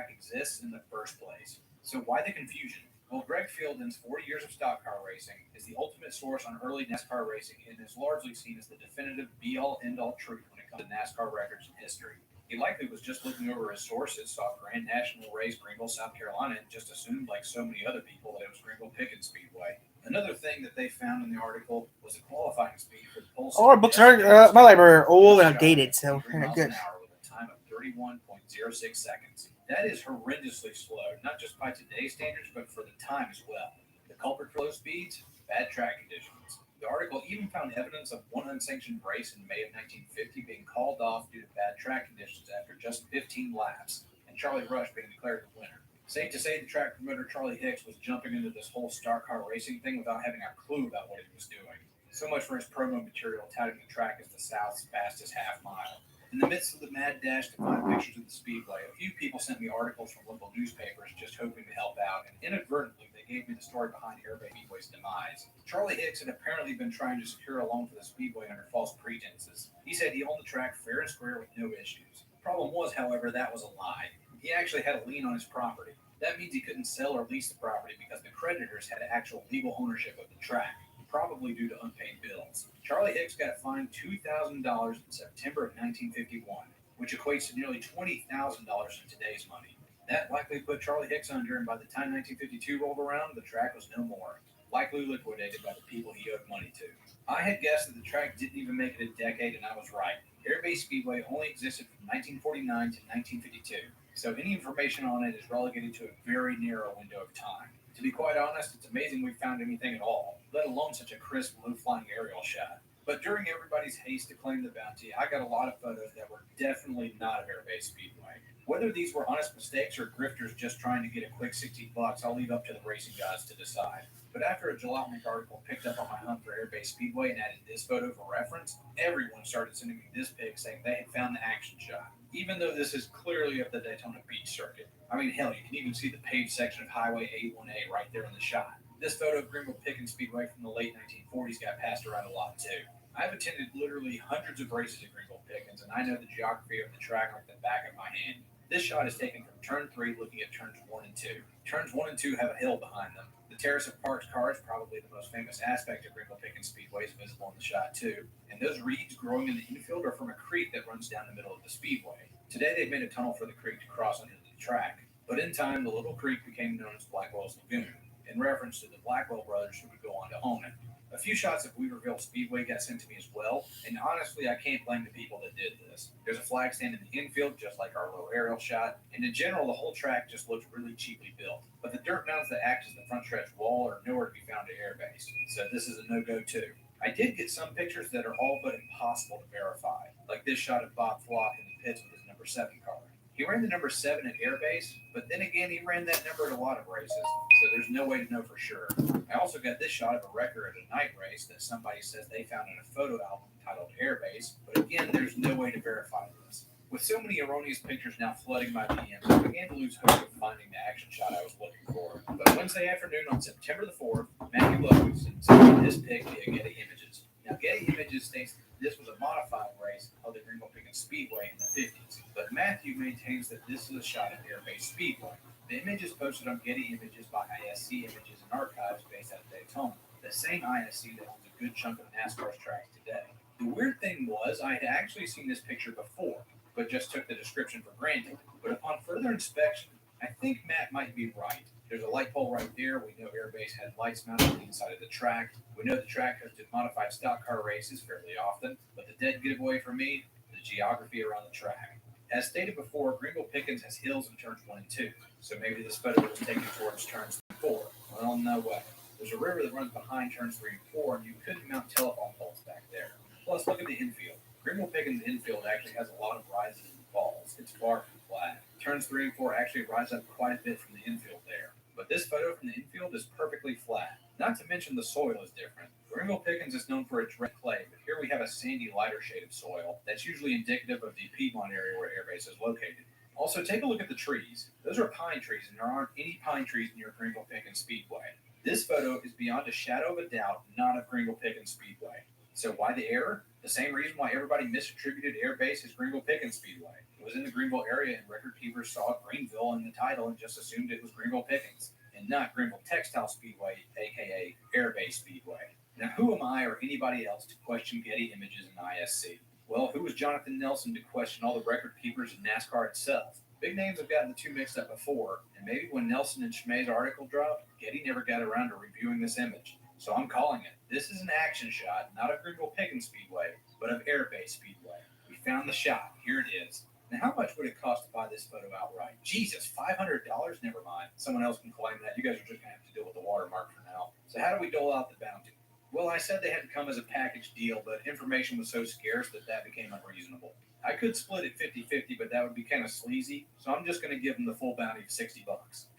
track exists in the first place. So why the confusion? Well, Greg Fielden's 40 years of stock car racing is the ultimate source on early NASCAR racing and is largely seen as the definitive be-all, end-all truth when it comes to NASCAR records and history. He likely was just looking over his sources, saw Grand National race Greenville, South Carolina, and just assumed, like so many other people, that it was Greenville Pickens Speedway. Another thing that they found in the article was the qualifying speed for the pole. All our books are my library are old and outdated, so good. An hour with a time of 31.06 seconds. That is horrendously slow, not just by today's standards, but for the time as well. The culprit for low speeds? Bad track conditions. The article even found evidence of one unsanctioned race in May of 1950 being called off due to bad track conditions after just 15 laps, and Charlie Rush being declared the winner. Safe to say the track promoter Charlie Hicks was jumping into this whole star car racing thing without having a clue about what he was doing. So much for his promo material touting the track as the South's fastest half mile. In the midst of the mad dash to find pictures of the speedway, a few people sent me articles from local newspapers just hoping to help out, and inadvertently they gave me the story behind Airbase Speedway's demise. Charlie Hicks had apparently been trying to secure a loan for the speedway under false pretenses. He said he owned the track fair and square with no issues. Problem was, however, that was a lie. He actually had a lien on his property. That means he couldn't sell or lease the property because the creditors had actual legal ownership of the track, probably due to unpaid bills. Charlie Hicks got fined $2,000 in September of 1951, which equates to nearly $20,000 in today's money. That likely put Charlie Hicks under, and by the time 1952 rolled around, the track was no more, likely liquidated by the people he owed money to. I had guessed that the track didn't even make it a decade, and I was right. Airbase Speedway only existed from 1949 to 1952, so any information on it is relegated to a very narrow window of time. To be quite honest, it's amazing we found anything at all, let alone such a crisp, low-flying aerial shot. But during everybody's haste to claim the bounty, I got a lot of photos that were definitely not of Airbase Speedway. Whether these were honest mistakes or grifters just trying to get a quick $60, I'll leave up to the racing gods to decide. But after a Jalopnik article picked up on my hunt for Airbase Speedway and added this photo for reference, everyone started sending me this pic saying they had found the action shot, even though this is clearly of the Daytona Beach circuit. I mean, hell, you can even see the paved section of Highway 81A right there in the shot. This photo of Greenville Pickens Speedway from the late 1940s got passed around a lot too. I've attended literally hundreds of races at Greenville Pickens, and I know the geography of the track like the back of my hand. This shot is taken from turn 3 looking at turns 1 and 2. Turns 1 and 2 have a hill behind them. The terrace of parked cars, probably the most famous aspect of Greenville Pickens Speedway, is visible in the shot too. And those reeds growing in the infield are from a creek that runs down the middle of the speedway. Today they've made a tunnel for the creek to cross under the track, but in time the little creek became known as Blackwell's Lagoon, in reference to the Blackwell brothers who would go on to own it. A few shots of Weaverville Speedway got sent to me as well, and honestly, I can't blame the people that did this. There's a flag stand in the infield, just like our low aerial shot, and in general, the whole track just looks really cheaply built. But the dirt mounds that act as the front stretch wall are nowhere to be found at Airbase, so this is a no-go too. I did get some pictures that are all but impossible to verify, like this shot of Bob Flock in the pits with his number 7 car. He ran the number 7 at Airbase, but then again, he ran that number at a lot of races, so there's no way to know for sure. I also got this shot of a wrecker at a night race that somebody says they found in a photo album titled Airbase, but again, there's no way to verify this. With so many erroneous pictures now flooding my DMs, I began to lose hope of finding the action shot I was looking for. But Wednesday afternoon on September the 4th, Matthew Ludwigson sent me this pic via Getty Images. Now, Getty Images states that this was a modified race held at Greenville Pickens Speedway in the 50s, but Matthew maintains that this is a shot of Airbase Speedway. The image is posted on Getty Images by ISC Images and Archives based out of Daytona, the same ISC that owns a good chunk of NASCAR's tracks today. The weird thing was, I had actually seen this picture before, but just took the description for granted. But upon further inspection, I think Matt might be right. There's a light pole right there. We know Airbase had lights mounted on the inside of the track. We know the track hosted modified stock car races fairly often, but the dead giveaway for me, the geography around the track. As stated before, Greenville Pickens has hills in turns 1 and 2, so maybe this photo was taken towards turns 3 and 4. Well, no way. There's a river that runs behind turns 3 and 4, and you couldn't mount telephone poles back there. Plus, look at the infield. Greenville Pickens' infield actually has a lot of rises and falls. It's far from flat. Turns 3 and 4 actually rise up quite a bit from the infield there. But this photo from the infield is perfectly flat. Not to mention the soil is different. Greenville Pickens is known for its red clay, but here we have a sandy, lighter shade of soil that's usually indicative of the Piedmont area where Airbase is located. Also, take a look at the trees. Those are pine trees, and there aren't any pine trees near Greenville Pickens Speedway. This photo is beyond a shadow of a doubt not of Greenville Pickens Speedway. So why the error? The same reason why everybody misattributed Air Base as Greenville Pickens Speedway. It was in the Greenville area, and record keepers saw Greenville in the title and just assumed it was Greenville Pickens, and not Greenville Textile Speedway, aka Air Base Speedway. Now, who am I or anybody else to question Getty Images and ISC? Well, who was Jonathan Nelson to question all the record keepers in NASCAR itself? Big names have gotten the two mixed up before, and maybe when Nelson and Schmay's article dropped, Getty never got around to reviewing this image. So I'm calling it. This is an action shot, not of Greenville Pickens Speedway, but of Air Base Speedway. We found the shot. Here it is. Now, how much would it cost to buy this photo outright? Jesus, $500? Never mind. Someone else can claim that. You guys are just going to have to deal with the watermark for now. So how do we dole out the bounty? Well, I said they had to come as a package deal, but information was so scarce that became unreasonable. I could split it 50-50, but that would be kind of sleazy, so I'm just going to give them the full bounty of $60.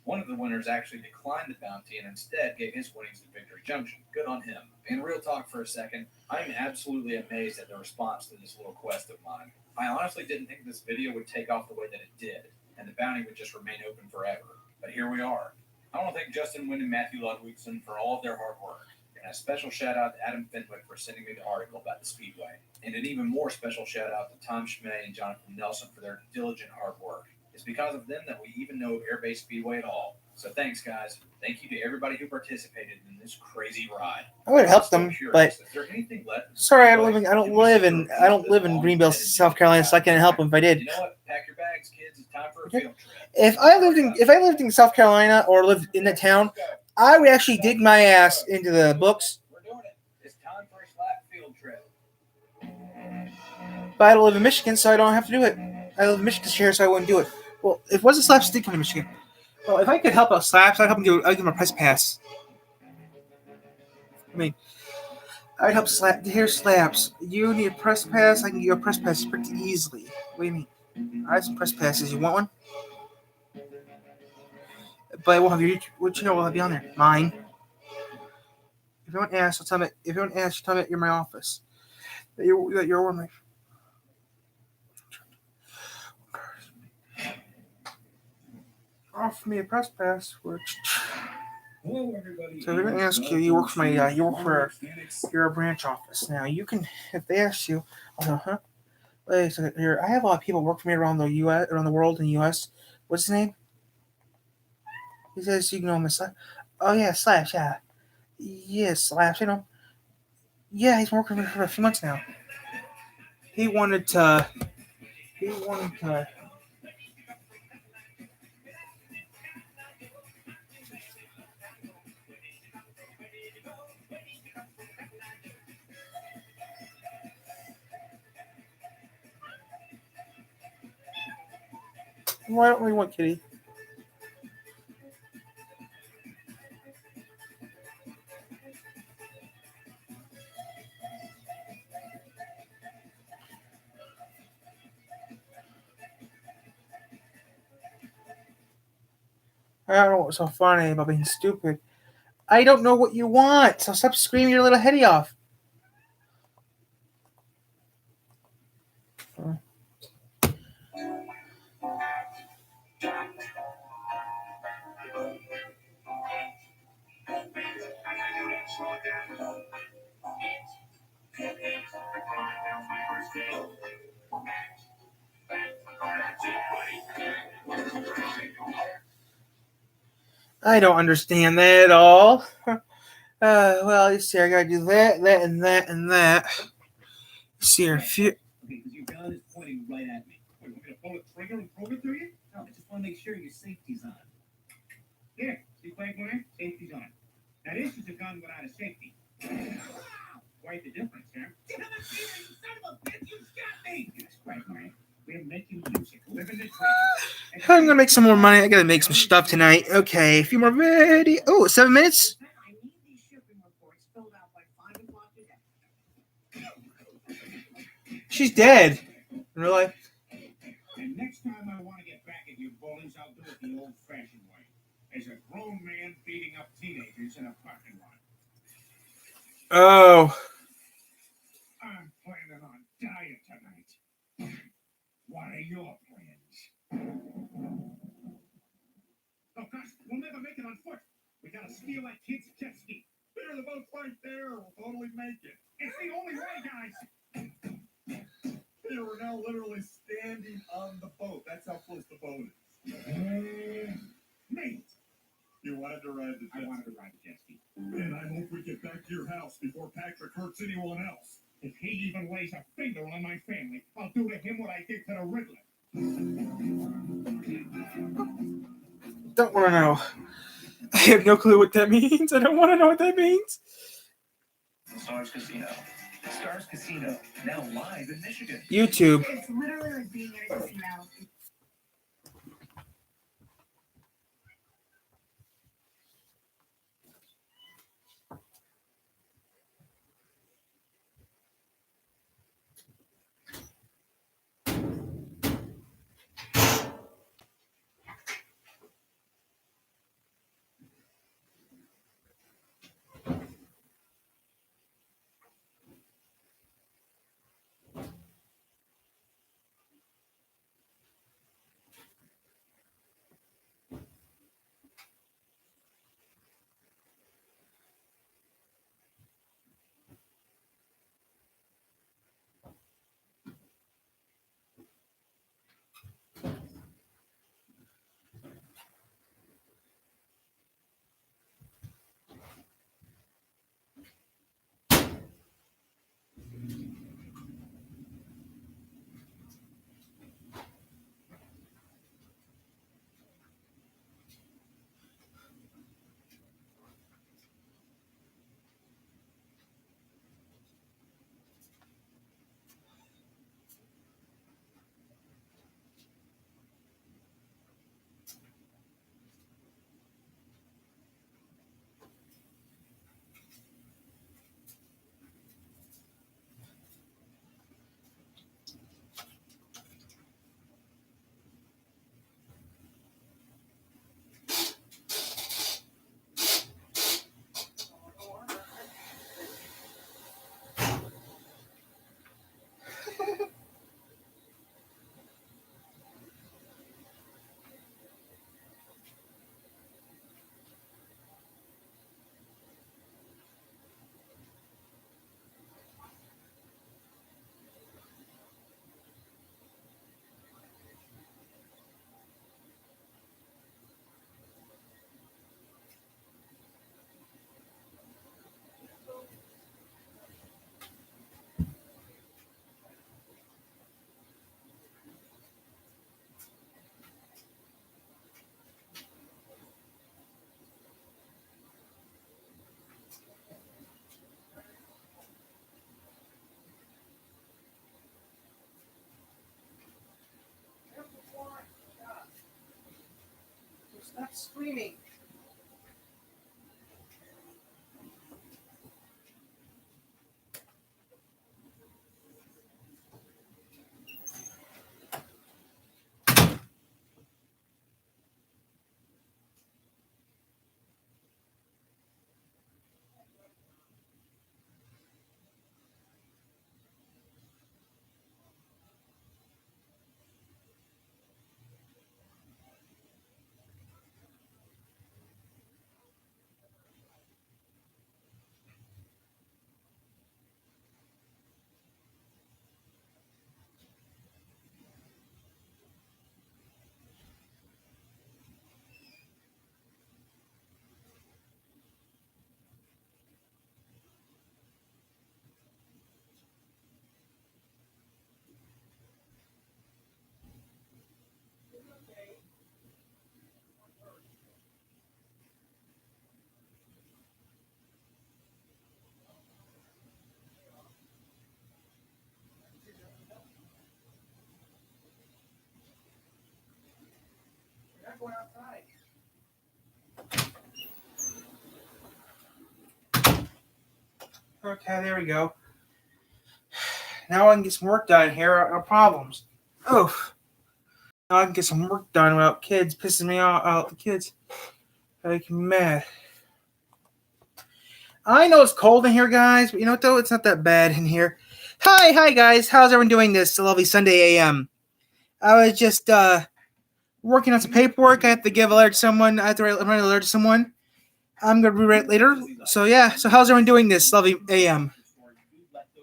One of the winners actually declined the bounty and instead gave his winnings to Victory Junction. Good on him. And real talk for a second, I'm absolutely amazed at the response to this little quest of mine. I honestly didn't think this video would take off the way that it did, and the bounty would just remain open forever. But here we are. I want to thank Justin Wynn and Matthew Ludwigson for all of their hard work. And a special shout out to Adam Fenwick for sending me the article about the Speedway. And an even more special shout out to Tom Schmay and Jonathan Nelson for their diligent hard work. It's because of them that we even know of Air Base Speedway at all. So thanks, guys. Thank you to everybody who participated in this crazy ride. I would help them, but is there anything left? Sorry, I don't live in Greenville, South Carolina, so I can't help them if I did. You know what? Pack your bags, kids. It's time for a field trip. If I lived in South Carolina or lived in the town, I would actually dig my ass into the books. We're doing it. It's time for a slap field trip. But I don't live in Michigan, so I don't have to do it. I live in Michigan here, so I wouldn't do it. Well, if wasn't Slaps did come to Michigan. Well, if I could help out Slaps, I'd help him I'd give him a press pass. I mean, I'd help Slaps. Here's Slaps. You need a press pass. I can give you a press pass pretty easily. What do you mean? I have some press passes. You want one? But I won't have your. What you know will have you on there? Mine. If anyone asks, tell me. If anyone asks, tell me that you're in my office. That you're one of my. Offer me a press pass, which. Hello, everybody. So they're gonna ask you. You work for my. You work for your branch office. Now you can. If they ask you, wait a second. Here, I have a lot of people work for me around the U.S. around the world in the U.S. What's his name? He says you know him as Slash. Oh yeah, Slash. Yeah, yes, Slash. You know. Yeah, he's been working for me for a few months now. He wanted to. Well, I don't really want Kitty. I don't know what's so funny about being stupid. I don't know what you want, so stop screaming your little heady off. I don't understand that at all. Well, you see, I gotta do that, and that. See here, Okay, because your gun is pointing right at me. Wait, want me to pull the trigger and prove it to you? No, I just want to make sure your safety's on. Here, see Quite Warner? Safety's on. Now this is a gun without a safety. Quite the difference, huh? Damn it, Peter, you son of a bitch, you got me! Yes, Quite Warner. We're making music, living the dream. I'm gonna make some more money. I gotta make some stuff tonight. Okay, a few more videos. Oh, 7 minutes? I need these shipping reports filled out by 5 o'clock today. She's dead. In real life. And next time I want to get back at you bullies, I'll do it the old-fashioned way. As a grown man beating up teenagers in a parking lot. Oh. I'm planning on dying tonight. What are your plans? Oh gosh, we'll never make it on foot. We gotta steal that kid's jet ski. There, the boat's right there. We'll totally make it. It's the only way, guys. They were now literally standing on the boat. That's how close the boat is. Mate, You wanted to ride the I jet wanted ski. to ride the jet ski. And I hope we get back to your house before Patrick hurts anyone else. If he even lays a finger on my family, I'll do to him what I did to the Riddler. Don't want to know. I have no clue what that means. I don't want to know what that means. Stars Casino. Stars Casino, now live in Michigan. YouTube. It's literally like being in a casino. Stop screaming. You're not going outside. Okay, there we go. Now I can get some work done here. No problems. Oh, now I can get some work done without kids pissing me off. The kids making me mad. I know it's cold in here, guys, but you know what though? It's not that bad in here. Hi, guys. How's everyone doing this lovely Sunday AM? I was just working on some paperwork. I have to give a letter to someone. I have to write a letter to someone. I'm gonna rewrite later. So yeah. So how's everyone doing this lovely AM?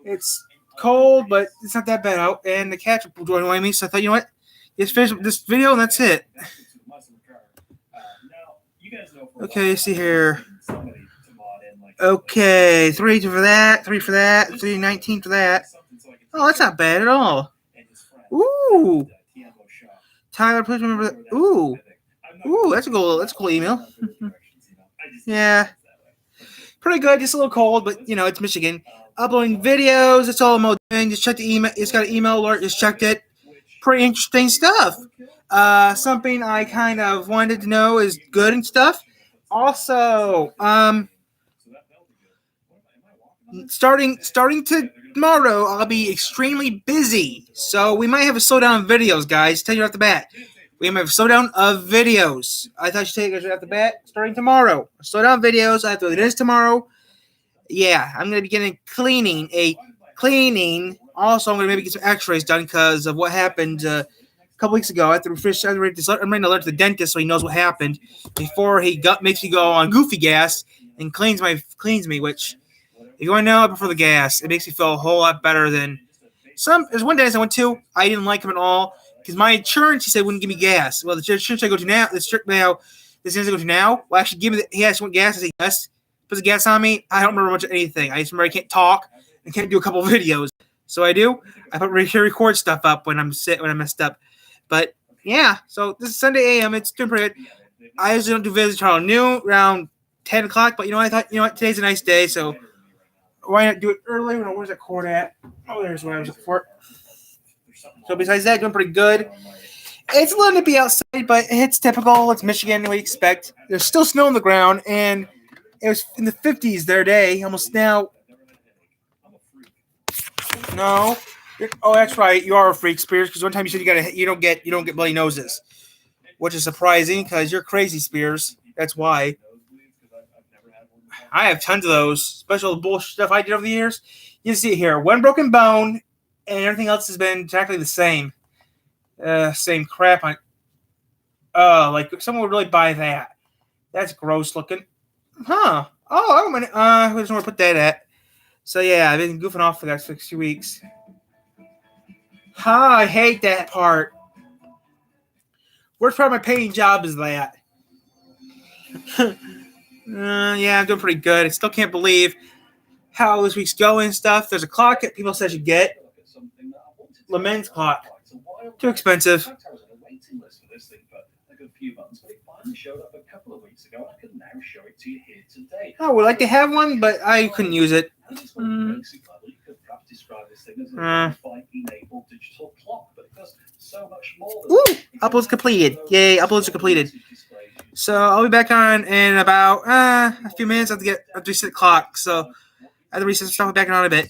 It's cold, but it's not that bad out. And the cats are joining me, so I thought, you know what? Just finish this video, and that's it. Okay, see here. Okay, 3 for that, 3 for that, 319 for that. Oh, that's not bad at all. Ooh. Tyler, please remember that. Ooh, that's a cool email. Yeah. Pretty good, just a little cold, but you know, it's Michigan. Uploading videos, that's all I'm doing. Just check the email. It's got an email alert, just checked it. Pretty interesting stuff. Something I kind of wanted to know is good and stuff. Also, starting tomorrow, I'll be extremely busy. So we might have a slowdown of videos, guys. Tell you off the bat. We might have a slowdown of videos. I thought you should take it off the bat. Starting tomorrow. Slowdown videos. I have to do this tomorrow. Yeah, I'm going to be getting cleaning. Also, I'm going to maybe get some x-rays done because of what happened a couple weeks ago. I'm writing an alert to the dentist so he knows what happened before he makes me go on goofy gas and cleans me, which, if you want to know, I prefer the gas. It makes me feel a whole lot better than there's one dentist I went to, I didn't like him at all because my insurance, he said, wouldn't give me gas. Well, the insurance I go to now, this insurance I go to now, will actually give me he asked what gas. I said yes. Puts the gas on me. I don't remember much of anything. I just remember I can't talk and can't do a couple of videos. So I record stuff up when I'm messed up. But yeah, so this is Sunday AM. It's doing pretty good. I usually don't do videos until noon, around 10 o'clock. But you know what? I thought, you know what? Today's a nice day, so why not do it early? Where's that cord at? Oh, there's what I was looking for. So besides that, doing pretty good. It's a little nippy outside, but it's typical. It's Michigan. We expect. There's still snow on the ground, and it was in the 50s their day, almost now. No. Oh, that's right. You are a freak, Spears. Because one time you said you don't get bloody noses, which is surprising because you're crazy, Spears. That's why. I have tons of those special bullshit stuff I did over the years. You see it here. One broken bone, and everything else has been exactly the same. Same crap. Like someone would really buy that. That's gross looking. Huh. Oh, I just want to put that at. So yeah, I've been goofing off for the last 6 weeks. I hate that part. Worst part of my paying job is that. Yeah, I'm doing pretty good. I still can't believe how this week's going and stuff. There's a clock that people said you get. Lemon's clock. Too expensive. I would like to have one, but I couldn't use it. Ooh, upload's completed. Yay, uploads are completed. So I'll be back on in about a few minutes. I have to reset the clock. So I have to reset the stuff back on a bit.